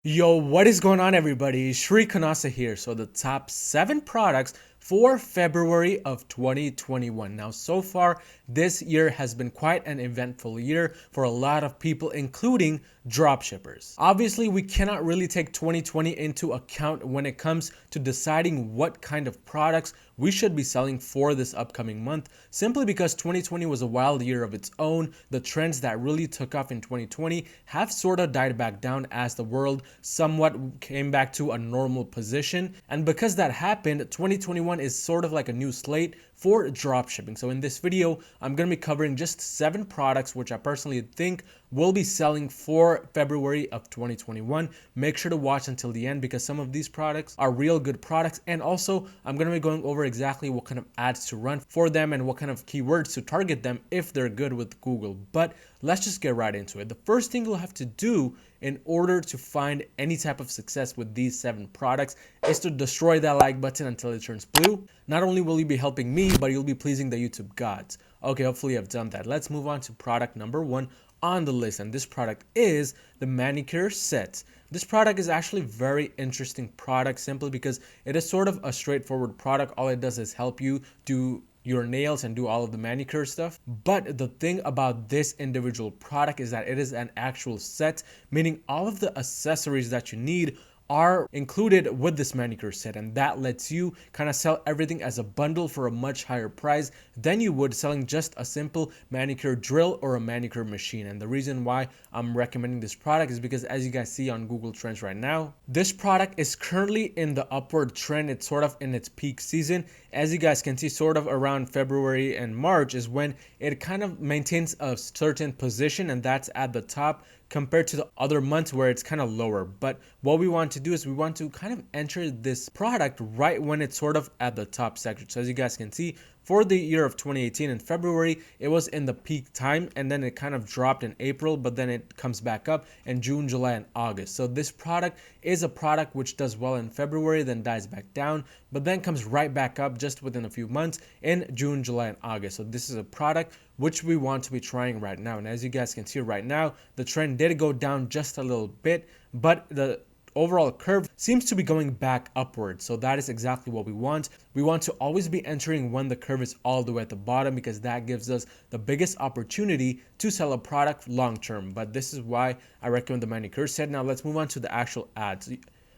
Yo, what is going on, everybody? Shri Kanase here. So the top 7 products for February of 2021. Now, so far, this year has been quite an eventful year for a lot of people, including dropshippers. Obviously, we cannot really take 2020 into account when it comes to deciding what kind of products we should be selling for this upcoming month, simply because 2020 was a wild year of its own. The trends that really took off in 2020 have sort of died back down as the world somewhat came back to a normal position. And because that happened, 2021 is sort of like a new slate for dropshipping. So in this video, I'm going to be covering just 7 products which I personally think will be selling for February of 2021. Make sure to watch until the end because some of these products are real good products, and also I'm going to be going over exactly what kind of ads to run for them and what kind of keywords to target them if they're good with Google. But let's just get right into it. The first thing you'll have to do in order to find any type of success with these 7 products is to destroy that like button until it turns blue. Not only will you be helping me, but you'll be pleasing the YouTube gods. Okay, hopefully I've done that. Let's move on to product number 1 on the list, and this product is the manicure set. This product is actually a very interesting product simply because it is sort of a straightforward product. All it does is help you do your nails and do all of the manicure stuff. But the thing about this individual product is that it is an actual set, meaning all of the accessories that you need are included with this manicure set, and that lets you kind of sell everything as a bundle for a much higher price than you would selling just a simple manicure drill or a manicure machine. And the reason why I'm recommending this product is because, as you guys see on Google Trends right now, this product is currently in the upward trend. It's sort of in its peak season. As you guys can see, sort of around February and March is when it kind of maintains a certain position, and that's at the top compared to the other months where it's kind of lower. But what we want to do is we want to kind of enter this product right when it's sort of at the top section. So as you guys can see, for the year of 2018 in February, it was in the peak time, and then it kind of dropped in April, but then it comes back up in June, July, and August. So this product is a product which does well in February, then dies back down, but then comes right back up just within a few months in June, July, and August. So this is a product which we want to be trying right now. And as you guys can see right now, the trend did go down just a little bit, but the overall curve seems to be going back upward. So that is exactly what we want. We want to always be entering when the curve is all the way at the bottom, because that gives us the biggest opportunity to sell a product long term. But this is why I recommend the manicure set. Now let's move on to the actual ads.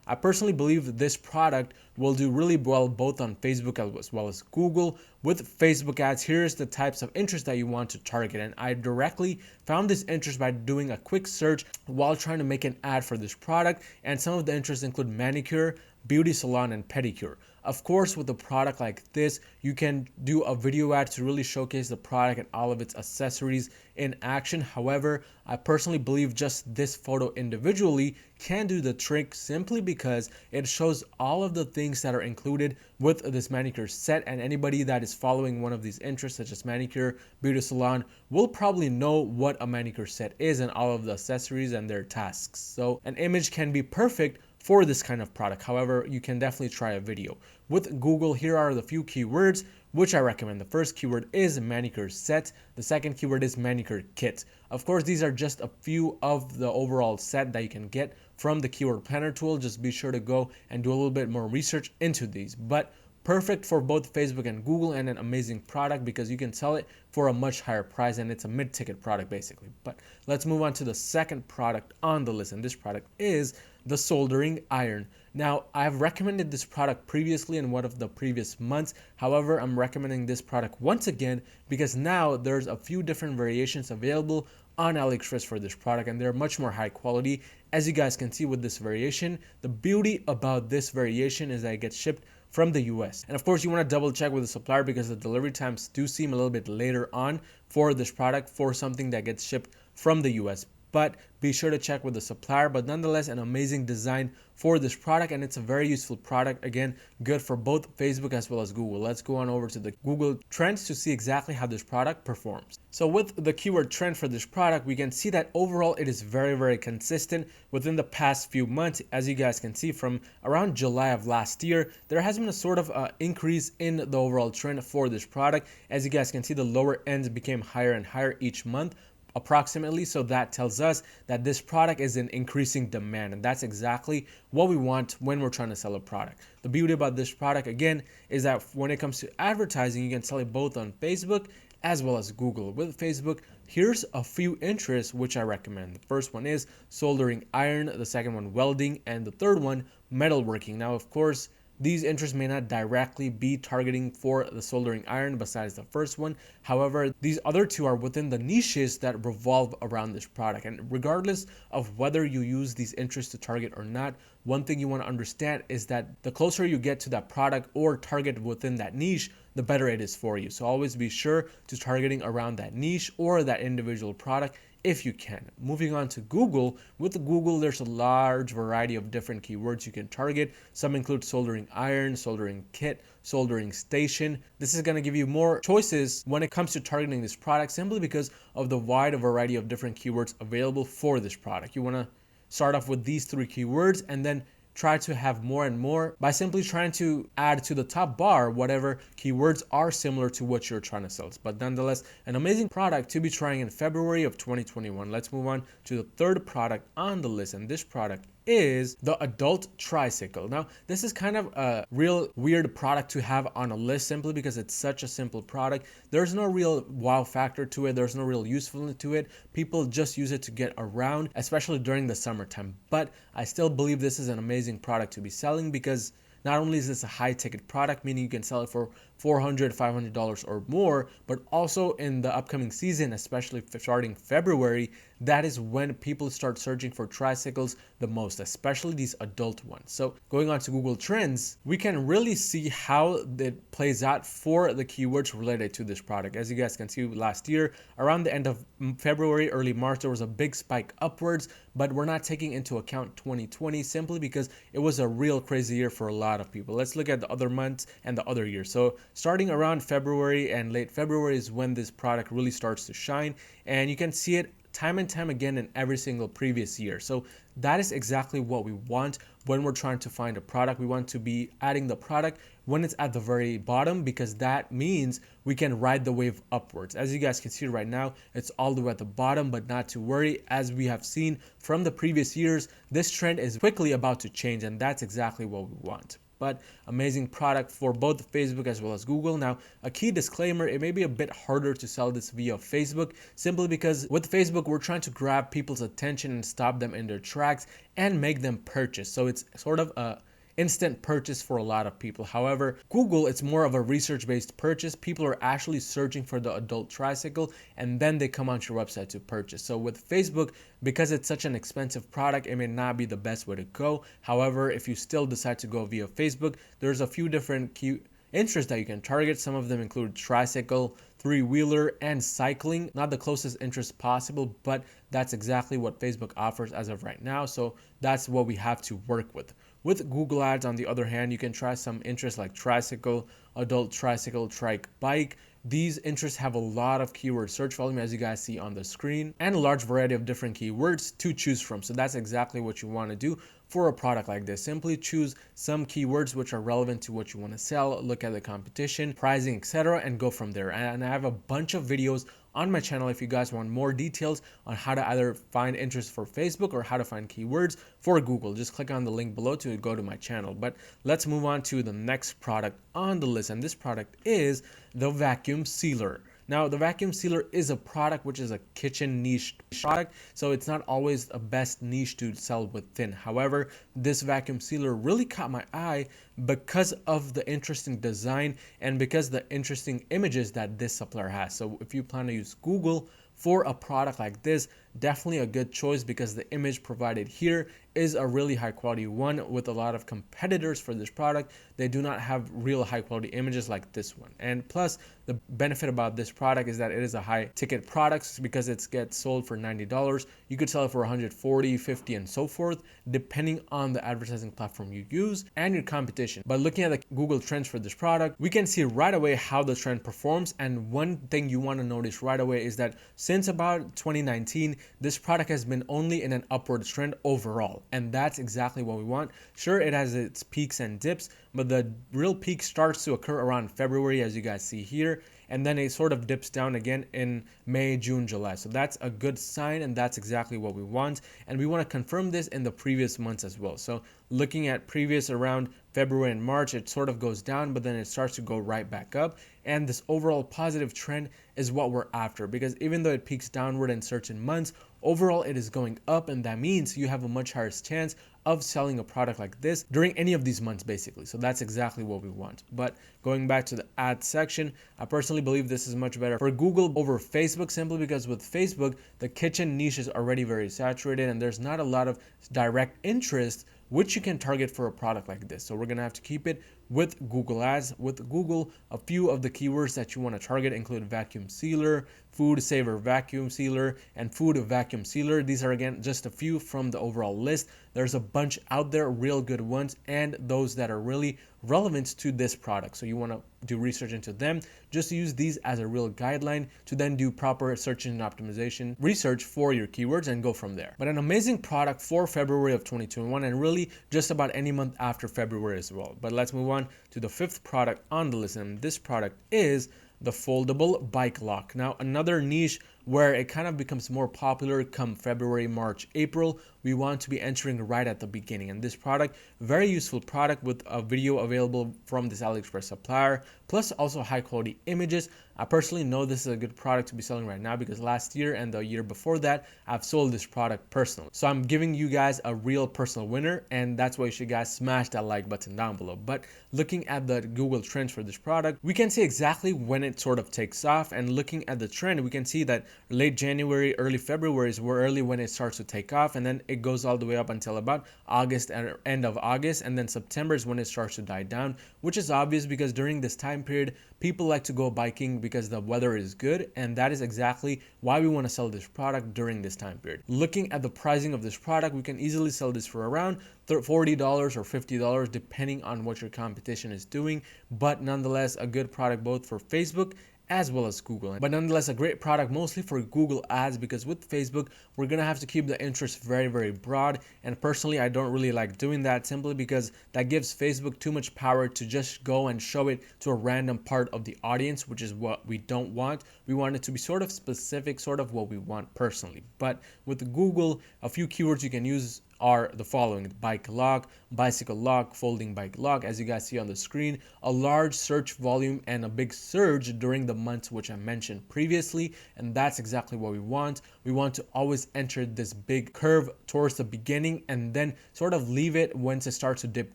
I personally believe this product will do really well both on Facebook as well as Google. With Facebook ads, here's the types of interest that you want to target. And I directly found this interest by doing a quick search while trying to make an ad for this product. And some of the interests include manicure, beauty salon, and pedicure. Of course, with a product like this, you can do a video ad to really showcase the product and all of its accessories in action. However, I personally believe just this photo individually can do the trick simply because it shows all of the things that are included with this manicure set, and anybody that is following one of these interests such as manicure, beauty salon will probably know what a manicure set is and all of the accessories and their tasks. So an image can be perfect for this kind of product. However, you can definitely try a video. With Google, here are the few keywords which I recommend. The first keyword is manicure set. The second keyword is manicure kit. Of course, these are just a few of the overall set that you can get from the keyword planner tool. Just be sure to go and do a little bit more research into these. But perfect for both Facebook and Google, and an amazing product because you can sell it for a much higher price, and it's a mid-ticket product basically. But let's move on to the second product on the list, and this product is the soldering iron. Now, I've recommended this product previously in one of the previous months. However, I'm recommending this product once again because now there's a few different variations available on AliExpress for this product, and they're much more high quality. As you guys can see with this variation, the beauty about this variation is that it gets shipped from the US. And of course, you want to double check with the supplier because the delivery times do seem a little bit later on for this product for something that gets shipped from the US. But be sure to check with the supplier. But nonetheless, an amazing design for this product, and it's a very useful product. Again, good for both Facebook as well as Google. Let's go on over to the Google Trends to see exactly how this product performs. So with the keyword trend for this product, we can see that overall it is very, very consistent within the past few months. As you guys can see, from around July of last year, there has been a sort of increase in the overall trend for this product. As you guys can see, the lower ends became higher and higher each month. approximately. So that tells us that this product is in increasing demand, and that's exactly what we want when we're trying to sell a product. The beauty about this product, again, is that when it comes to advertising, you can sell it both on Facebook as well as Google. With Facebook, here's a few interests which I recommend. The first one is soldering iron, the second one welding, and the third one metalworking. Now, of course, these interests may not directly be targeting for the soldering iron besides the first one. However, these other two are within the niches that revolve around this product. And regardless of whether you use these interests to target or not, one thing you want to understand is that the closer you get to that product or target within that niche, the better it is for you. So always be sure to targeting around that niche or that individual product if you can. Moving on to Google. With Google, there's a large variety of different keywords you can target. Some include soldering iron, soldering kit, soldering station. This is going to give you more choices when it comes to targeting this product, simply because of the wide variety of different keywords available for this product. You want to start off with these 3 keywords and then try to have more and more by simply trying to add to the top bar whatever keywords are similar to what you're trying to sell. But nonetheless, an amazing product to be trying in February of 2021. Let's move on to the third product on the list, and this product is the adult tricycle. Now, this is kind of a real weird product to have on a list simply because it's such a simple product. There's no real wow factor to it. There's no real usefulness to it. People just use it to get around, especially during the summertime. But I still believe this is an amazing product to be selling because not only is this a high ticket product, meaning you can sell it for $400, $500 or more, but also in the upcoming season, especially starting February, that is when people start searching for tricycles the most, especially these adult ones. So going on to Google Trends, we can really see how it plays out for the keywords related to this product. As you guys can see, last year, around the end of February, early March, there was a big spike upwards, but we're not taking into account 2020 simply because it was a real crazy year for a lot of people. Let's look at the other months and the other years. So starting around February and late February is when this product really starts to shine, and you can see it time and time again in every single previous year. So that is exactly what we want when we're trying to find a product. We want to be adding the product when it's at the very bottom, because that means we can ride the wave upwards. As you guys can see right now, it's all the way at the bottom, but not to worry. As we have seen from the previous years, this trend is quickly about to change, and that's exactly what we want. But amazing product for both Facebook as well as Google. Now, a key disclaimer, it may be a bit harder to sell this via Facebook simply because with Facebook, we're trying to grab people's attention and stop them in their tracks and make them purchase. So it's sort of a instant purchase for a lot of people. However, Google, it's more of a research-based purchase. People are actually searching for the adult tricycle and then they come onto your website to purchase. So with Facebook, because it's such an expensive product, it may not be the best way to go. However, if you still decide to go via Facebook, there's a few different key interests that you can target. Some of them include tricycle, three-wheeler, and cycling. Not the closest interest possible, but that's exactly what Facebook offers as of right now. So that's what we have to work with. With Google Ads, on the other hand, you can try some interests like tricycle, adult tricycle, trike, bike. These interests have a lot of keyword search volume, as you guys see on the screen, and a large variety of different keywords to choose from. So that's exactly what you want to do for a product like this. Simply choose some keywords which are relevant to what you want to sell, look at the competition, pricing, etc., and go from there. And I have a bunch of videos on my channel if you guys want more details on how to either find interest for Facebook or how to find keywords for Google. Just click on the link below to go to my channel. But let's move on to the next product on the list, and this product is the vacuum sealer. Now, the vacuum sealer is a product which is a kitchen niche product, so it's not always the best niche to sell within. However, this vacuum sealer really caught my eye because of the interesting design and because the interesting images that this supplier has. So if you plan to use Google for a product like this, definitely a good choice because the image provided here is a really high quality one. With a lot of competitors for this product, they do not have real high quality images like this one. And plus, the benefit about this product is that it is a high ticket product because it gets sold for $90. You could sell it for $140, $50, and so forth, depending on the advertising platform you use and your competition. But looking at the Google Trends for this product, we can see right away how the trend performs. And one thing you want to notice right away is that since about 2019, this product has been only in an upward trend overall. And that's exactly what we want. Sure, it has its peaks and dips, but the real peak starts to occur around February, as you guys see here. and then it sort of dips down again in May, June, July. So that's a good sign, and that's exactly what we want. And we want to confirm this in the previous months as well. So looking at previous around February and March, it sort of goes down, but then it starts to go right back up. And this overall positive trend is what we're after, because even though it peaks downward in certain months, overall it is going up, and that means you have a much higher chance of selling a product like this during any of these months basically. So that's exactly what we want. But going back to the ad section, I personally believe this is much better for Google over Facebook, simply because with Facebook, the kitchen niche is already very saturated and there's not a lot of direct interest which you can target for a product like this. So we're gonna have to keep it with Google Ads. With Google, a few of the keywords that you want to target include vacuum sealer, food saver vacuum sealer, and food vacuum sealer. These are again just a few from the overall list. There's a bunch out there, real good ones, and those that are really relevant to this product. So you want to do research into them. Just use these as a real guideline to then do proper search engine optimization research for your keywords and go from there. But an amazing product for February of 2021, and really just about any month after February as well. But let's move on to the fifth product on the list, and this product is the foldable bike lock. Now, another niche where it kind of becomes more popular come February, March, April. We want to be entering right at the beginning. And this product, very useful product with a video available from this AliExpress supplier, plus also high quality images. I personally know this is a good product to be selling right now because last year and the year before that, I've sold this product personally. So I'm giving you guys a real personal winner, and that's why you should guys smash that like button down below. But looking at the Google trends for this product, we can see exactly when it sort of takes off. And looking at the trend, we can see that late January, early February is where early when it starts to take off, and then it goes all the way up until about August and end of August, and then September is when it starts to die down, which is obvious because during this time period people like to go biking because the weather is good, and that is exactly why we want to sell this product during this time period. Looking at the pricing of this product, we can easily sell this for around $40 or $50 depending on what your competition is doing, but nonetheless a good product both for Facebook as well as Google. But nonetheless, a great product mostly for Google Ads, because with Facebook, we're going to have to keep the interest very, very broad. And personally, I don't really like doing that simply because that gives Facebook too much power to just go and show it to a random part of the audience, which is what we don't want. We want it to be sort of specific, sort of what we want personally. But with Google, a few keywords you can use are the following: bike lock, bicycle lock, folding bike lock. As you guys see on the screen, a large search volume and a big surge during the months which I mentioned previously, and that's exactly what we want. We want to always enter this big curve towards the beginning and then sort of leave it once it starts to dip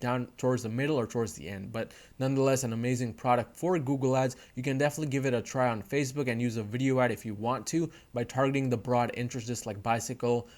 down towards the middle or towards the end. But nonetheless, an amazing product for Google Ads. You can definitely give it a try on Facebook and use a video ad if you want to by targeting the broad interests like bicycle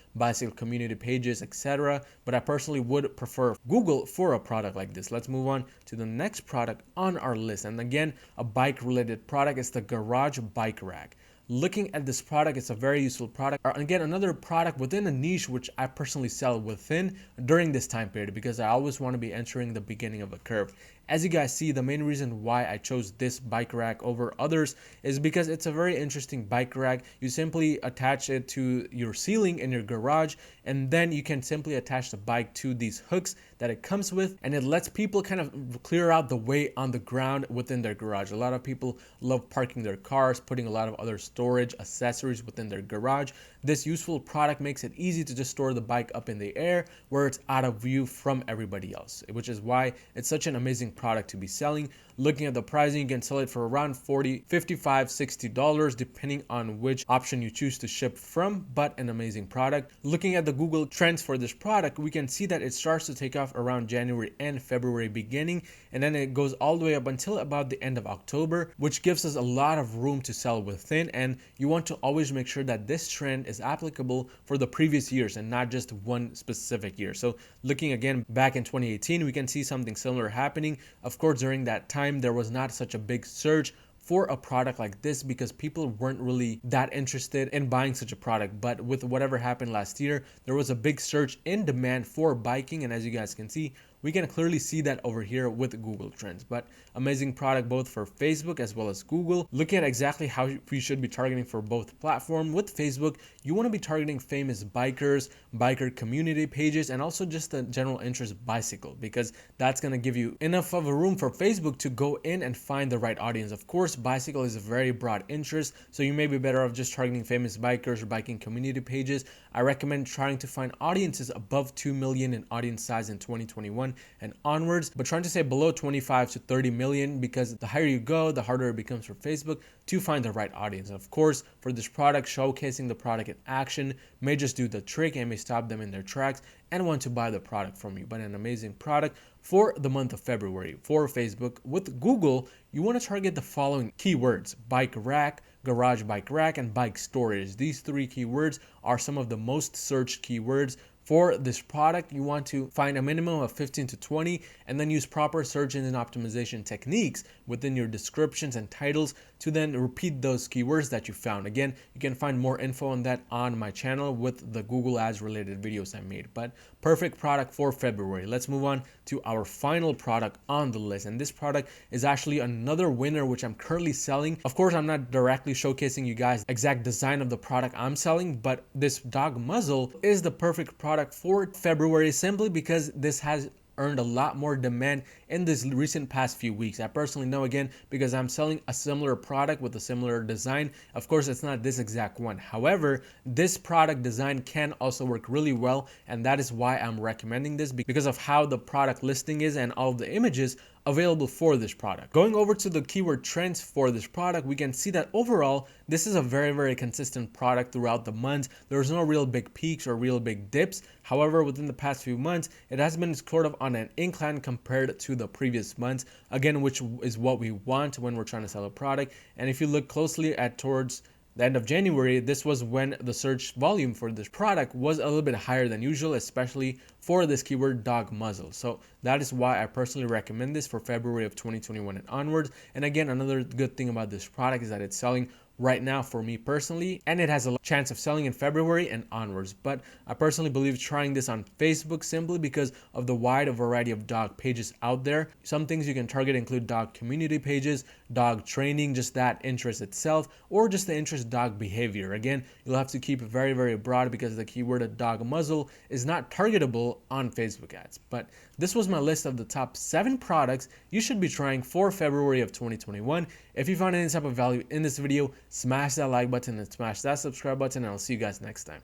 community pages, etc. But I personally would prefer Google for a product like this. Let's move on to the next product on our list, and again a bike related product. It's the Garage Bike Rack. Looking at this product, it's a very useful product. Again, another product within a niche which I personally sell within during this time period because I always want to be entering the beginning of a curve. As you guys see, the main reason why I chose this bike rack over others is because it's a very interesting bike rack. You simply attach it to your ceiling in your garage, and then you can simply attach the bike to these hooks that it comes with, and it lets people kind of clear out the way on the ground within their garage. A lot of people love parking their cars, putting a lot of other storage accessories within their garage. This useful product makes it easy to just store the bike up in the air where it's out of view from everybody else, which is why it's such an amazing product to be selling. Looking at the pricing, you can sell it for around $40, $55, $60 depending on which option you choose to ship from, but an amazing product. Looking at the Google trends for this product, we can see that it starts to take off around January and February beginning, and then it goes all the way up until about the end of October, which gives us a lot of room to sell within. And you want to always make sure that this trend is applicable for the previous years and not just one specific year. So looking again back in 2018, we can see something similar happening. Of course, during that time, there was not such a big surge for a product like this because people weren't really that interested in buying such a product. But with whatever happened last year, there was a big surge in demand for biking, and as you guys can see, we can clearly see that over here with Google Trends. But amazing product both for Facebook as well as Google. Looking at exactly how we should be targeting for both platforms. With Facebook, you want to be targeting famous bikers, biker community pages, and also just the general interest bicycle, because that's going to give you enough of a room for Facebook to go in and find the right audience. Of course, course, bicycle is a very broad interest, so you may be better off just targeting famous bikers or biking community pages. I recommend trying to find audiences above 2 million in audience size in 2021 and onwards, but trying to say below 25 to 30 million, because the higher you go, the harder it becomes for Facebook to find the right audience. And of course, for this product, showcasing the product in action may just do the trick and may stop them in their tracks and want to buy the product from you. But an amazing product for the month of February for Facebook. With Google, you want to target the following keywords: bike rack, garage bike rack, and bike storage. These three keywords are some of the most searched keywords for this product. You want to find a minimum of 15 to 20 and then use proper search engine optimization techniques within your descriptions and titles to then repeat those keywords that you found. Again, you can find more info on that on my channel with the Google Ads related videos I made. But perfect product for February. Let's move on to our final product on the list. And this product is actually another winner which I'm currently selling. Of course, I'm not directly showcasing you guys the exact design of the product I'm selling, but this dog muzzle is the perfect product for February simply because this has earned a lot more demand in this recent past few weeks. I personally know, again, because I'm selling a similar product with a similar design. Of course, it's not this exact one. However, this product design can also work really well, and that is why I'm recommending this, because of how the product listing is and all of the images available for this product. Going over to the keyword trends for this product, we can see that overall this is a very consistent product throughout the months. There's no real big peaks or real big dips. However, within the past few months, it has been sort of on an incline compared to the previous months, again, which is what we want when we're trying to sell a product. And if you look closely at towards the end of January, this was when the search volume for this product was a little bit higher than usual, especially for this keyword dog muzzle. So that is why I personally recommend this for February of 2021 and onwards. And again, another good thing about this product is that it's selling right now for me personally, and it has a chance of selling in February and onwards. But I personally believe trying this on Facebook simply because of the wide variety of dog pages out there. Some things you can target include dog community pages, dog training, just that interest itself, or just the interest dog behavior. Again, you'll have to keep it very broad because the keyword dog muzzle is not targetable on Facebook ads. But this was my list of the top 7 products you should be trying for February of 2021. If you found any type of value in this video, smash that like button and smash that subscribe button, and I'll see you guys next time.